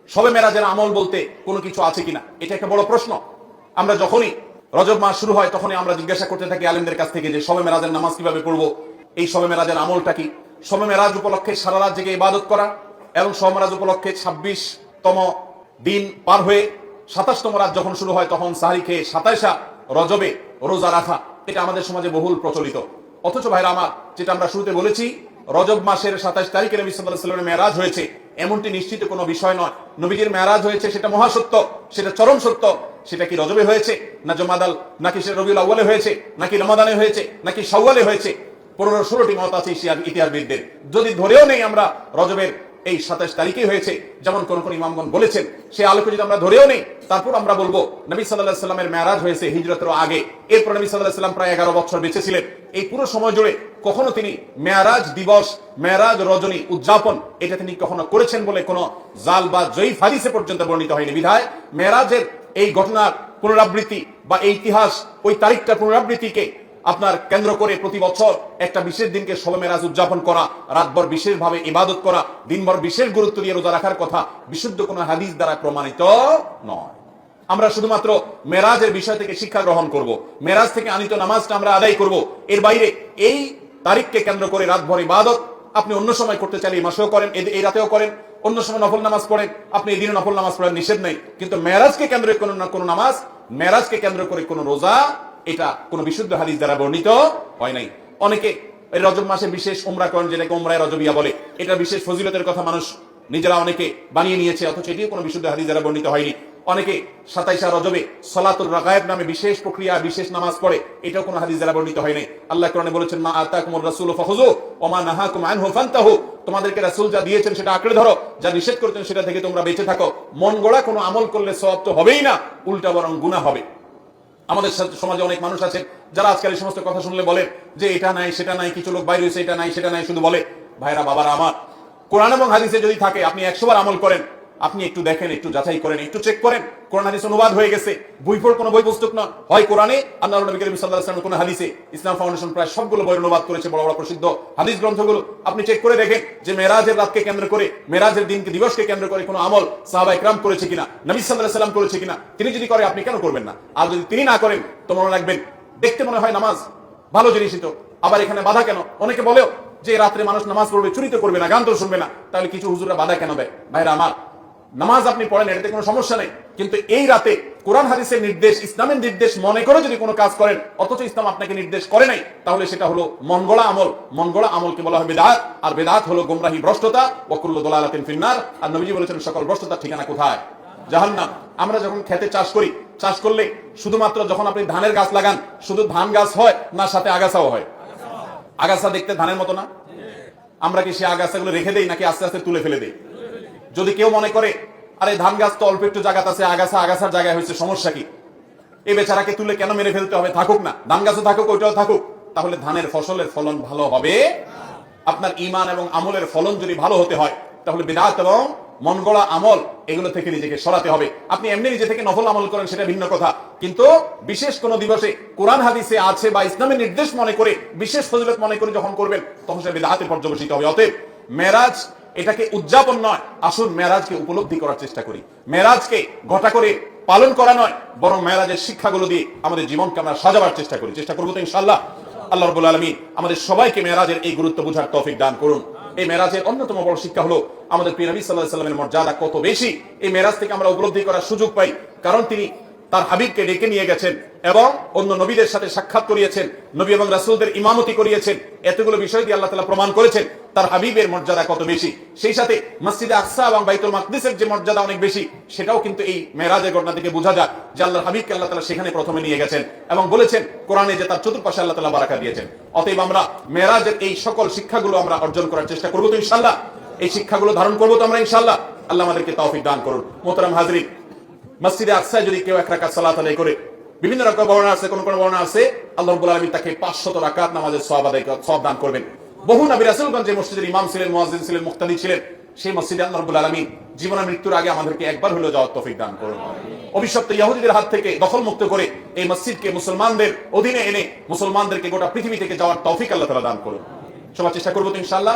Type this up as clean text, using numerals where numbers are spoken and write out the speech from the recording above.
শবে মেরাজের আমল বলতে কোনো কিছু আছে কিনা, এটা একটা বড় প্রশ্ন। আমরা যখনই রজব মাস শুরু হয় তখনই আমরা জিজ্ঞাসা করতে থাকি আলেমদের কাছ থেকে যে শবে মেরাজের নামাজ কিভাবে পড়বো, এই শবে মেরাজের আমলটা কি। শবে মেরাজ উপলক্ষে সারা রাত জেগে ইবাদত করা এবং শবে মেরাজ উপলক্ষে 26তম দিন পার হয়ে 27তম রাত যখন শুরু হয় তখন সাহরি খেয়ে 27 রজবে রোজা রাখা, এটা আমাদের সমাজে বহুল প্রচলিত। অথচ ভাইরা আমার, যেটা আমরা শুরুতে বলেছি, রজব মাসের 27 তারিখে নবী সাল্লাল্লাহু আলাইহি ওয়াসাল্লামের মেরাজ হয়েছে এমনটি নিশ্চিত কোনো বিষয় নয়। নবীজির মেরাজ হয়েছে সেটা মহাসত্য, সেটা চরম সত্য। সেটা কি রজবে হয়েছে, না জুমাদাল, নাকি সেটা রবিউল আউয়ালে হয়েছে, নাকি রমাদানে হয়েছে, নাকি শাওয়ালে হয়েছে, 15-16টি মত আছে ইতিহাসবিদদের। যদি ধরেও নেই আমরা রজবের এই 27 তারিখে হয়েছে, যেমন কোন কোন ইমামগণ বলেছেন, সেই আলোকে যদি আমরা ধরেও নেই, তারপর আমরা বলবো নবী সাল্লাল্লাহু আলাইহি ওয়াসাল্লামের মেরাজ হয়েছে হিজরতের আগে। এরপর নবী সাল্লাল্লাহু আলাইহি ওয়াসাল্লাম প্রায় 11 বছর বেঁচে ছিলেন। এই পুরো সময় জুড়ে কখনো তিনি মেরাজ দিবস, মেরাজ রজনী উদযাপন এটা তিনি কখনো করেছেন বলে কোনো জাল বা জয়ীফ হাদিসে পর্যন্ত বর্ণিত হয়নি। বিধায় মেরাজের এই ঘটনার পুনরাবৃত্তি বা এই ইতিহাস, ওই তারিখটার পুনরাবৃত্তিকে আপনার কেন্দ্র করে প্রতি বছর একটা বিশেষ দিনকে শবে মেরাজ উদযাপন করা, রাতভর বিশেষভাবে ইবাদত করা, দিনভর বিশেষ গুরুত্ব দিয়ে রোজা রাখার কথা বিশুদ্ধ কোনো হাদিস দ্বারা প্রমাণিত নয়। আমরা শুধুমাত্র মেরাজের বিষয় থেকে শিক্ষা গ্রহণ করব, মেরাজ থেকে আনিত নামাজটা আমরা আদায় করব। এর বাইরে এই তারিখকে কেন্দ্র করে রাতভর ইবাদত আপনি অন্য সময় করতে চাইলে এই মাসেও করেন, এই রাতেও করেন, অন্য সময় নফল নামাজ পড়েন, আপনি এই দিনে নফল নামাজ পড়েন, নিষেধ নেই। কিন্তু মেরাজকে কেন্দ্র করে কোনো নামাজ, মেরাজকে কেন্দ্র করে কোনো রোজা, এটা কোন বিশুদ্ধ হাদিস দ্বারা বর্ণিত হয় নাই। অনেকে এই রজব মাসে বিশেষ উমরা করেন, যেটাকে উমরায়ে রজবিয়া বলে। এটা বিশেষ ফজিলতের কথা মানুষ নিজেরা অনেকে বানিয়ে নিয়েছে, অথচ এটিও কোনো বিশুদ্ধ হাদিস দ্বারা বর্ণিত হয়নি। অনেকে 27 রজবে সালাতুল রাগায়েব নামে বিশেষ প্রক্রিয়া, বিশেষ নামাজ পড়ে, এটাও কোনো হাদিস দ্বারা বর্ণিত হয় নাই। আল্লাহ কোরআনে বলেছেন, মা আতাকুমুর রাসূলু ফাখুযু ওয়া মা নাহাকুম আনহু ফান্তাহু, তোমাদেরকে রাসূল যা দিয়েছেন সেটা আঁকড়ে ধরো, যা নিষেধ করেছেন সেটা থেকে তোমরা বেঁচে থাকো। মন গড়া কোনো আমল করলে সওয়াব তো হবেই না, উল্টা বরং গুনাহ হবে। আমাদের সমাজে অনেক মানুষ আছেন যারা আজকাল এই সমস্ত কথা শুনলে বলেন যে এটা নাই সেটা নাই, কিছু লোক বাইরে হয়েছে, এটা নাই সেটা নাই শুধু বলে। ভাইরা বাবারা আমার, কোরআন এবং হাদিসে যদি থাকে আপনি 100 বার আমল করেন, আপনি একটু দেখেন, একটু যাচাই করেন, একটু চেক করেন। কোরআন হাদিস অনুবাদ হয়ে গেছে, কোনো বই পুস্তক না, হয় কোরআনে, আল্লাহর নবী করিম সাল্লাল্লাহু আলাইহি ওয়াসাল্লাম কোন হাদিসে। ইসলাম ফাউন্ডেশন প্রায় সবগুলো বই অনুবাদ করেছে, বড় বড় প্রসিদ্ধ হাদিস গ্রন্থগুলো। আপনি চেক করে দেখেন যে মেরাজের রাতকে কেন্দ্র করে, মেরাজের দিনকে, দিবসকে কেন্দ্র করে কোনো আমল সাহাবা ইকরাম করেছে কিনা, নবী সাল্লাল্লাহু আলাইহি ওয়াসাল্লাম করেছে কিনা। তিনি যদি করে আপনি কেন করবেন না? আর যদি তিনি না করেন তো মনে রাখবেন, দেখতে মনে হয় নামাজ ভালো জিনিসই তো, আবার এখানে বাধা কেন? অনেকে বলেও যে রাত্রে মানুষ নামাজ পড়বে, চুরি তো করবে না, গান তো শুনবে না, তাহলে কিছু হুজুররা বাধা কেন দেয়? ভাইরা আমার, নামাজ আপনি পড়েন, এটাতে কোনো সমস্যা নেই, কিন্তু এই রাতে কোরআন হাদিসের নির্দেশ, ইসলামের নির্দেশ মনে করে যদি কোনো কাজ করেন, অথচ ইসলাম আপনাকে নির্দেশ করে নাই, তাহলে সেটা হলো মনগড়া আমল। মনগড়া আমলকে বলা হয় বিদআত, আর বিদআত হলো গোমরাহি, ভ্রষ্টতা, ওয়া কুল্লু দালালাতিন ফিন্নার। আর নবীজি বলেছেন সকল ভ্রষ্টতার ঠিকানা কোথায়? জাহান্নাম। আমরা যখন খেতে চাষ করি, চাষ করলে শুধুমাত্র যখন আপনি ধানের গাছ লাগান, শুধু ধান গাছ হয় না সাথে আগাছাও হয়? আগাছা দেখতে ধানের মতো না? আমরা কি সেই আগাছাগুলো রেখে দেই নাকি আস্তে আস্তে তুলে ফেলে দেই? যদি কেউ মনে করে আরে ধান গাছ তো অল্প একটু জায়গা আছে, আগাছার জায়গায় হয়েছে, সমস্যা কি, এই বেচারাকে তুলে কেন মেরে ফেলতে হবে? থাকুক না, ধান গাছও থাকুক, ওইটাও থাকুক, তাহলে ধানের ফসলের ফলন ভালো হবে। আপনার ঈমান এবং আমলের ফলন যদি ভালো হতে হয়, তাহলে বিদআত এবং মনগড়া আমল এগুলো থেকে নিজেকে সরাতে হবে। আপনি এমনি নিজে থেকে নফল আমল করেন, সেটা ভিন্ন কথা, কিন্তু বিশেষ কোন দিবসে কোরআন হাদিসে আছে বা ইসলামের নির্দেশ মনে করে, বিশেষ ফজিলত মনে করে যখন করবেন, তখন সেটা বিদআতে পর্যবসিত হবে। অতএব মেরাজ এটাকে উদযাপন নয়, আসুন মেরাজকে উপলব্ধি করার চেষ্টা করি। মেরাজকে ঘটা করে পালন করা নয়, বরং মেরাজের শিক্ষাগুলো দিয়ে আমাদের জীবনকে আমরা সাজাবার চেষ্টা করি। চেষ্টা করবো তো ইনশাআল্লাহ। আল্লাহ রাব্বুল আলামিন আমাদের সবাইকে মেরাজের এই গুরুত্ব বুঝার তৌফিক দান করুন। এই মেরাজের অন্যতম বড় শিক্ষা হলো আমাদের প্রিয় নবী সাল্লাল্লাহু আলাইহি ওয়াসাল্লামের মর্যাদা কত বেশি। এই মেরাজ থেকে আমরা উপলব্ধি করার সুযোগ পাই, কারণ তিনি তার হাবিবকে ডেকে নিয়ে গেছেন এবং অন্য নবীদের সাথে সাক্ষাৎ করিয়েছেন, নবী এবং রাসূলদের ইমামতি করিয়েছেন। এতগুলো বিষয় দিয়ে আল্লাহ তাআলা প্রমাণ করেছেন তার হাবিবের মর্যাদা কত বেশি। সেই সাথে মসজিদে আকসা এবং বাইতুল মাকদিসের যে মর্যাদা অনেক বেশি, সেটাও কিন্তু এই মেরাজের ঘটনা থেকে বোঝা যায় যে আল্লাহর হাবিবকে আল্লাহ তাআলা সেখানে প্রথমে নিয়ে গেছেন এবং বলেছেন কোরআনে যে তার চতুর্পাশে আল্লাহ তাআলা বারাকা দিয়েছেন। অতএব আমরা মেরাজের এই সকল শিক্ষাগুলো আমরা অর্জন করার চেষ্টা করবো তো ইনশাআল্লাহ। এই শিক্ষাগুলো ধারণ করবো তো আমরা ইনশাআল্লাহ। আল্লাহ আমাদেরকে তৌফিক দান করুন। মোহতারাম হাজরিন, মসজিদে আকসায় যদি কেউ 1 রাকাত সালাত আদায় করে, বিভিন্ন রকম বর্ণনা আছে, কোন কোন বর্ণনা আছে আল্লাহ রাব্বুল আলামিন তাকে 500 রাকাত নামাজের সওয়াব দান করবেন। বহু নবী রাসূলগণ যে মসজিদের ইমাম ছিলেন, মুয়াজ্জিন ছিলেন, মুক্তাদি ছিলেন, সেই মসজিদে আল্লাহ রাব্বুল আলামিন জীবন মৃত্যুর আগে আমাদেরকে একবার হলেও যাওয়ার তৌফিক দান করুন। অভিশপ্ত ইহুদিদের হাত থেকে দখল মুক্ত করে এই মসজিদকে মুসলমানদের অধীনে এনে মুসলমানদেরকে গোটা পৃথিবী থেকে যাওয়ার তৌফিক আল্লাহ তাআলা দান করুন। সবার চেষ্টা করবো তো ইনশাআল্লাহ।